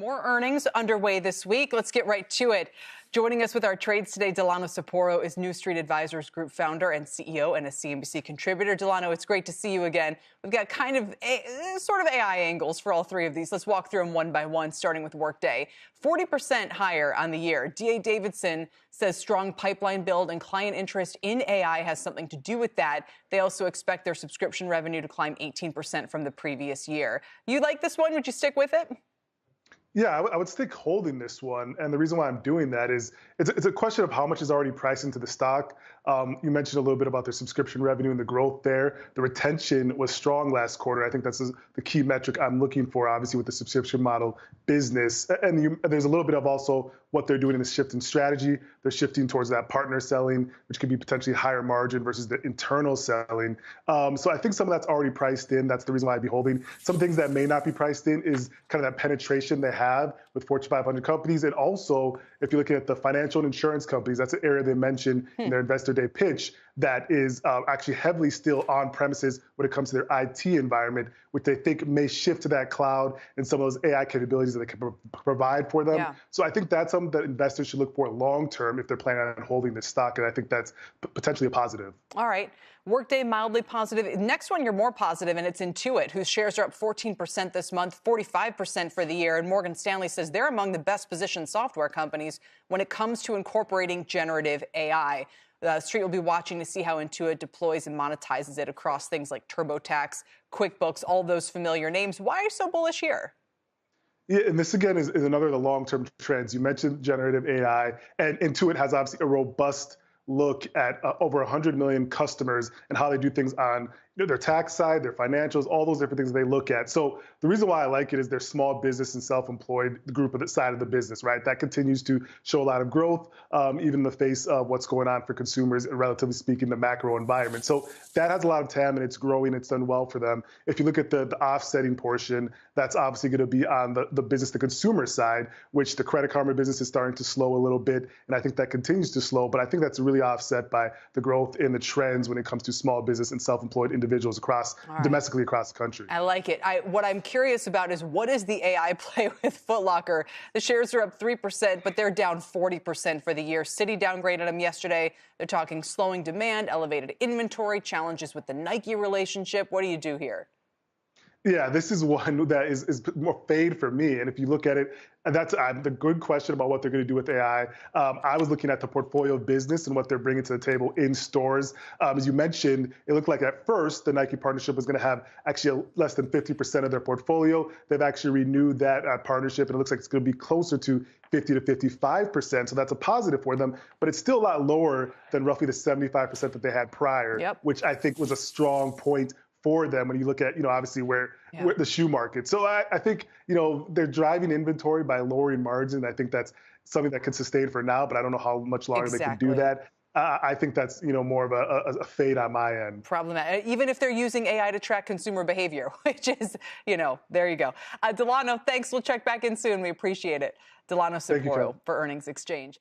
More earnings underway this week. Let's get right to it. Joining us with our trades today, Delano Saporu is New Street Advisors Group founder and CEO and a CNBC contributor. Delano, it's great to see you again. We've got kind of sort of AI angles for all three of these. Let's walk through them one by one, starting with Workday. 40% higher on the year. D.A. Davidson says strong pipeline build and client interest in AI has something to do with that. They also expect their subscription revenue to climb 18% from the previous year. You like this one? Would you stick with it? Yeah, I would stick holding this one. And the reason why I'm doing that is it's a question of how much is already priced into the stock. You mentioned a little bit about their subscription revenue and the growth there. The retention was strong last quarter. I think that's the key metric I'm looking for, obviously, with the subscription model business. And there's a little bit of also what they're doing in the shift in strategy. They're shifting towards that partner selling, which could be potentially higher margin versus the internal selling. So I think some of that's already priced in. That's the reason why I'd be holding. Some things that may not be priced in is kind of that penetration they have with Fortune 500 companies. And also, if you're looking at the financial and insurance companies, that's an area they mentioned in their Investor Day pitch that is actually heavily still on premises when it comes to their IT environment, which they think may shift to that cloud and some of those AI capabilities that they can provide for them. Yeah. So I think that's something that investors should look for long term if they're planning on holding this stock. And I think that's potentially a positive. All right. Workday mildly positive. Next one, you're more positive, and it's Intuit, whose shares are up 14% this month, 45% for the year. And Morgan Stanley says they're among the best positioned software companies when it comes to incorporating generative AI. The Street will be watching to see how Intuit deploys and monetizes it across things like TurboTax, QuickBooks, all those familiar names. Why are you so bullish here? Yeah, and this, again, is another of the long-term trends. You mentioned generative AI, and Intuit has obviously a robust look at over 100 million customers and how they do things on their tax side, their financials, all those different things they look at. So the reason why I like it is their small business and self-employed group of the side of the business, right? That continues to show a lot of growth, even in the face of what's going on for consumers and, relatively speaking, the macro environment. So that has a lot of TAM and it's growing. It's done well for them. If you look at the offsetting portion, that's obviously going to be on the business to consumer side, which the Credit Karma business is starting to slow a little bit. And I think that continues to slow. But I think that's really offset by the growth in the trends when it comes to small business and self-employed individuals domestically across the country. I like it. What I'm curious about is what is the AI play with Foot Locker? The shares are up 3%, but they're down 40% for the year. Citi downgraded them yesterday. They're talking slowing demand, elevated inventory, challenges with the Nike relationship. What do you do here? Yeah, this is one that is more fade for me. And if you look at it, and that's the good question about what they're going to do with AI. I was looking at the portfolio of business and what they're bringing to the table in stores. As you mentioned, it looked like at first the Nike partnership was going to have actually less than 50% of their portfolio. They've actually renewed that partnership, and it looks like it's going to be closer to 50 to 55%. So that's a positive for them, but it's still a lot lower than roughly the 75% that they had prior, which I think was a strong point for them when you look at, obviously where the shoe market. So I think, they're driving inventory by lowering margin. I think that's something that can sustain for now, but I don't know how much longer they can do that. I think that's, more of a fade on my end. Problematic, even if they're using AI to track consumer behavior, which is, there you go. Delano, thanks. We'll check back in soon. We appreciate it. Delano Saporu for Earnings Exchange.